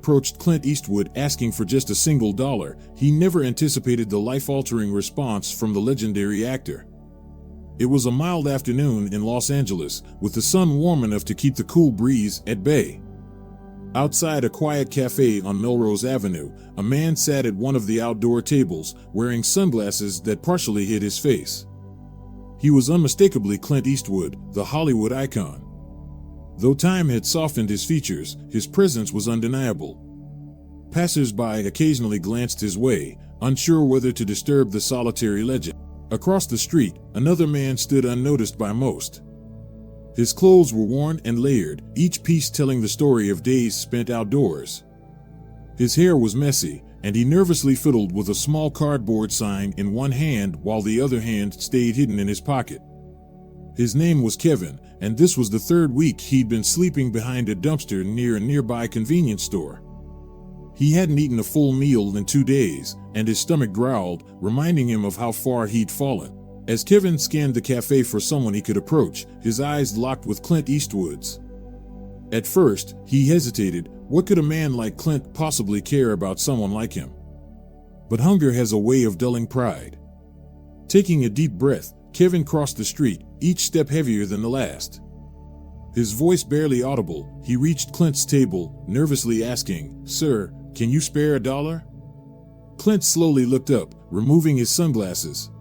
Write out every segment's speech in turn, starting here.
approached Clint Eastwood asking for just a single dollar, he never anticipated the life-altering response from the legendary actor. It was a mild afternoon in Los Angeles, with the sun warm enough to keep the cool breeze at bay. Outside a quiet cafe on Melrose Avenue, a man sat at one of the outdoor tables, wearing sunglasses that partially hid his face. He was unmistakably Clint Eastwood, the Hollywood icon. Though time had softened his features, his presence was undeniable. Passers-by occasionally glanced his way, unsure whether to disturb the solitary legend. Across the street, another man stood unnoticed by most. His clothes were worn and layered, each piece telling the story of days spent outdoors. His hair was messy, and he nervously fiddled with a small cardboard sign in one hand while the other hand stayed hidden in his pocket. His name was Kevin, and this was the third week he'd been sleeping behind a dumpster near a nearby convenience store. He hadn't eaten a full meal in 2 days, and his stomach growled, reminding him of how far he'd fallen. As Kevin scanned the cafe for someone he could approach, his eyes locked with Clint Eastwood's. At first, he hesitated. What could a man like Clint possibly care about someone like him? But hunger has a way of dulling pride. Taking a deep breath, Kevin crossed the street, each step heavier than the last. His voice barely audible, he reached Clint's table, nervously asking, "Sir, can you spare a dollar?" Clint slowly looked up, removing his sunglasses.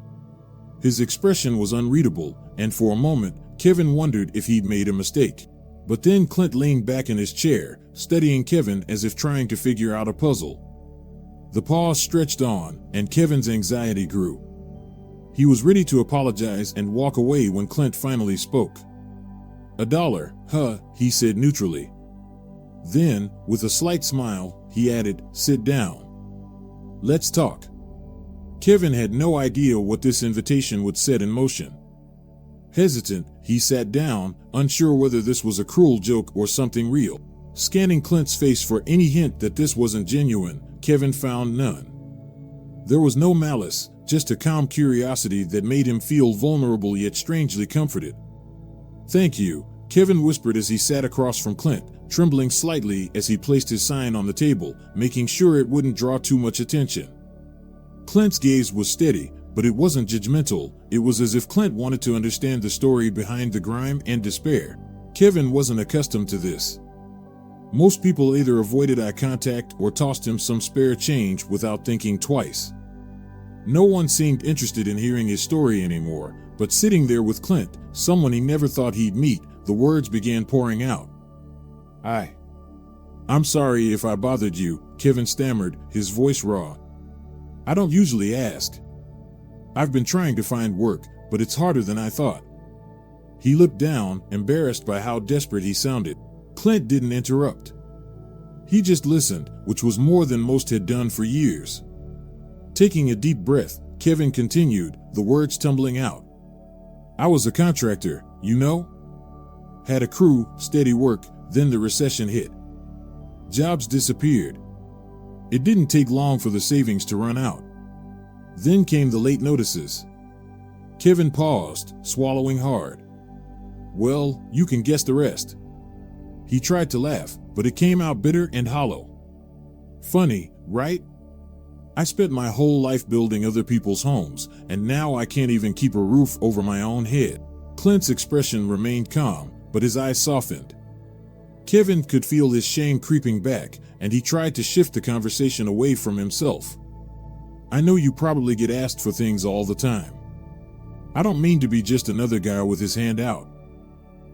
His expression was unreadable, and for a moment, Kevin wondered if he'd made a mistake. But then Clint leaned back in his chair, studying Kevin as if trying to figure out a puzzle. The pause stretched on, and Kevin's anxiety grew. He was ready to apologize and walk away when Clint finally spoke. "A dollar, huh?" he said neutrally. Then, with a slight smile, he added, "Sit down. Let's talk." Kevin had no idea what this invitation would set in motion. Hesitant, he sat down, unsure whether this was a cruel joke or something real. Scanning Clint's face for any hint that this wasn't genuine, Kevin found none. There was no malice, just a calm curiosity that made him feel vulnerable yet strangely comforted. "Thank you," Kevin whispered as he sat across from Clint, trembling slightly as he placed his sign on the table, making sure it wouldn't draw too much attention. Clint's gaze was steady, but it wasn't judgmental. It was as if Clint wanted to understand the story behind the grime and despair. Kevin wasn't accustomed to this. Most people either avoided eye contact or tossed him some spare change without thinking twice. No one seemed interested in hearing his story anymore, but sitting there with Clint, someone he never thought he'd meet, the words began pouring out. I'm sorry if I bothered you," Kevin stammered, his voice raw. "I don't usually ask. I've been trying to find work, but it's harder than I thought." He looked down, embarrassed by how desperate he sounded. Clint didn't interrupt. He just listened, which was more than most had done for years. Taking a deep breath, Kevin continued, the words tumbling out. "I was a contractor, you know? Had a crew, steady work, then the recession hit. Jobs disappeared. It didn't take long for the savings to run out. Then came the late notices." Kevin paused, swallowing hard. "Well, you can guess the rest." He tried to laugh, but it came out bitter and hollow. "Funny, right? I spent my whole life building other people's homes, and now I can't even keep a roof over my own head." Clint's expression remained calm, but his eyes softened. Kevin could feel his shame creeping back, and he tried to shift the conversation away from himself. "I know you probably get asked for things all the time. I don't mean to be just another guy with his hand out.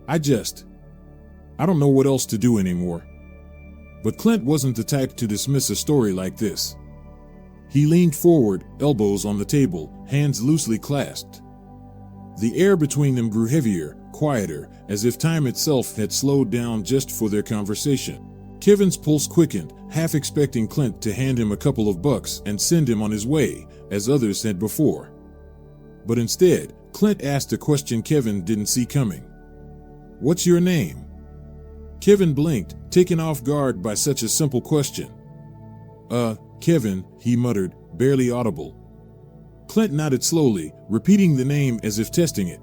I don't know what else to do anymore." But Clint wasn't the type to dismiss a story like this. He leaned forward, elbows on the table, hands loosely clasped. The air between them grew heavier, quieter, as if time itself had slowed down just for their conversation. Kevin's pulse quickened, half expecting Clint to hand him a couple of bucks and send him on his way, as others had before. But instead, Clint asked a question Kevin didn't see coming. "What's your name?" Kevin blinked, taken off guard by such a simple question. Kevin," he muttered, barely audible. Clint nodded slowly, repeating the name as if testing it.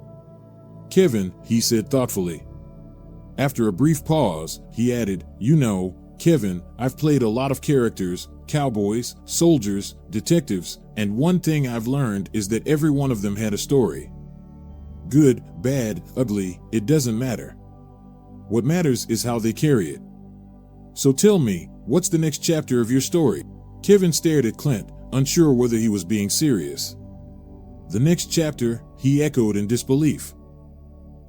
"Kevin," he said thoughtfully. After a brief pause, he added, "You know, Kevin, I've played a lot of characters, cowboys, soldiers, detectives, and one thing I've learned is that every one of them had a story. Good, bad, ugly, it doesn't matter. What matters is how they carry it. So tell me, what's the next chapter of your story? Kevin stared at Clint, unsure whether he was being serious. The next chapter, he echoed in disbelief.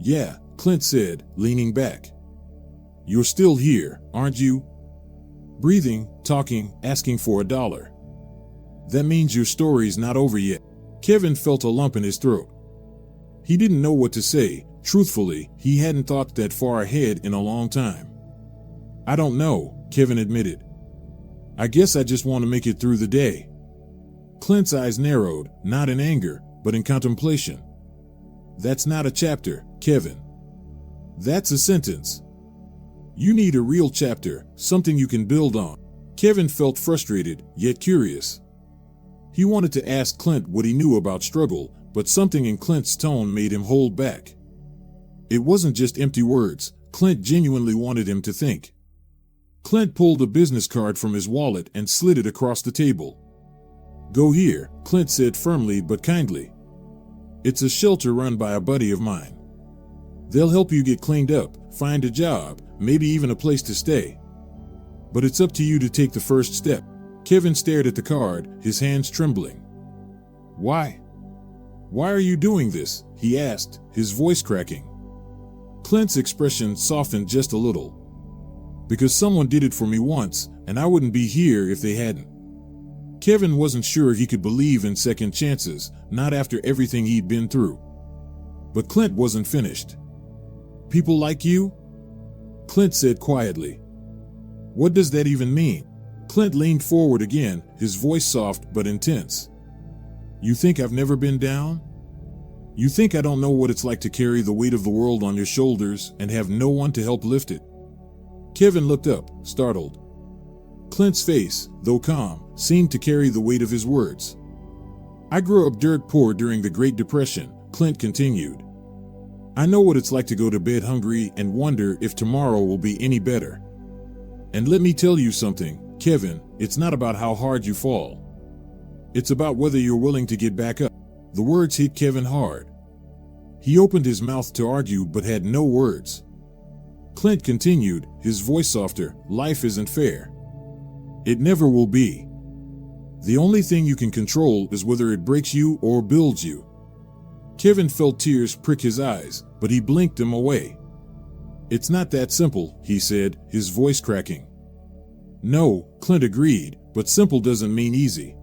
Yeah, Clint said, leaning back. You're still here, aren't you? Breathing, talking, asking for $1. That means your story's not over yet. Kevin felt a lump in his throat. He didn't know what to say. Truthfully, he hadn't thought that far ahead in a long time. I don't know, Kevin admitted. I guess I just want to make it through the day. Clint's eyes narrowed, not in anger, but in contemplation. That's not a chapter, Kevin. That's a sentence. You need a real chapter, something you can build on. Kevin felt frustrated, yet curious. He wanted to ask Clint what he knew about struggle, but something in Clint's tone made him hold back. It wasn't just empty words. Clint genuinely wanted him to think. Clint pulled a business card from his wallet and slid it across the table. Go here, Clint said firmly but kindly. It's a shelter run by a buddy of mine. They'll help you get cleaned up, find a job, maybe even a place to stay. But it's up to you to take the first step. Kevin stared at the card, his hands trembling. Why? Why are you doing this? He asked, his voice cracking. Clint's expression softened just a little. Because someone did it for me once, and I wouldn't be here if they hadn't. Kevin wasn't sure he could believe in second chances, not after everything he'd been through. But Clint wasn't finished. People like you? Clint said quietly. What does that even mean? Clint leaned forward again, his voice soft but intense. You think I've never been down? You think I don't know what it's like to carry the weight of the world on your shoulders and have no one to help lift it? Kevin looked up, startled. Clint's face, though calm, seemed to carry the weight of his words. I grew up dirt poor during the Great Depression, Clint continued. I know what it's like to go to bed hungry and wonder if tomorrow will be any better. And let me tell you something, Kevin, it's not about how hard you fall. It's about whether you're willing to get back up. The words hit Kevin hard. He opened his mouth to argue but had no words. Clint continued, his voice softer, life isn't fair. It never will be. The only thing you can control is whether it breaks you or builds you. Kevin felt tears prick his eyes, but he blinked them away. It's not that simple, he said, his voice cracking. No, Clint agreed, but simple doesn't mean easy.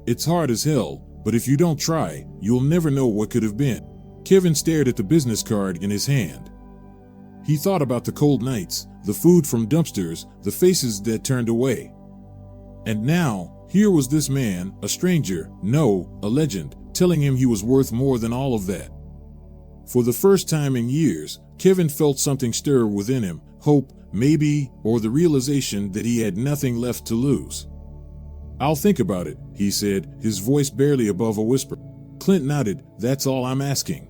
It's hard as hell, but if you don't try, you'll never know what could have been. Kevin stared at the business card in his hand. He thought about the cold nights, the food from dumpsters, the faces that turned away. And now, here was this man, a stranger, no, a legend, telling him he was worth more than all of that. For the first time in years, Kevin felt something stir within him, hope, maybe, or the realization that he had nothing left to lose. I'll think about it, he said, his voice barely above a whisper. Clint nodded, that's all I'm asking.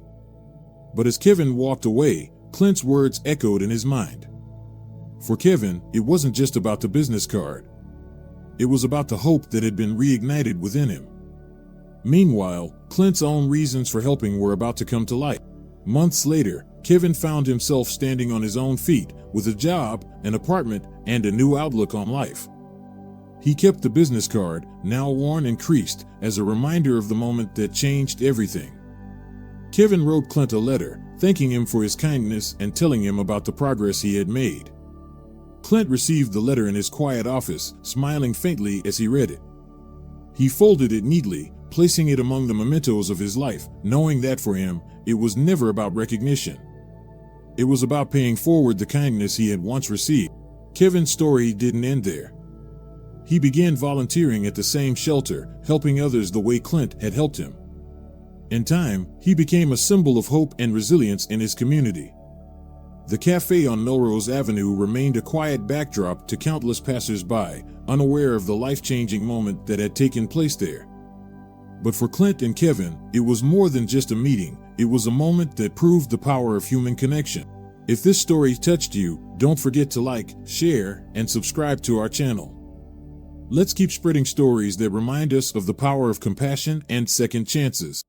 But as Kevin walked away, Clint's words echoed in his mind. For Kevin, it wasn't just about the business card. It was about the hope that had been reignited within him. Meanwhile, Clint's own reasons for helping were about to come to light. Months later, Kevin found himself standing on his own feet, with a job, an apartment, and a new outlook on life. He kept the business card, now worn and creased, as a reminder of the moment that changed everything. Kevin wrote Clint a letter, thanking him for his kindness and telling him about the progress he had made. Clint received the letter in his quiet office, smiling faintly as he read it. He folded it neatly, placing it among the mementos of his life, knowing that for him, it was never about recognition. It was about paying forward the kindness he had once received. Kevin's story didn't end there. He began volunteering at the same shelter, helping others the way Clint had helped him. In time, he became a symbol of hope and resilience in his community. The cafe on Melrose Avenue remained a quiet backdrop to countless passers-by, unaware of the life-changing moment that had taken place there. But for Clint and Kevin, it was more than just a meeting. It was a moment that proved the power of human connection. If this story touched you, Don't forget to like, share, and subscribe to our channel. Let's keep spreading stories that remind us of the power of compassion and second chances.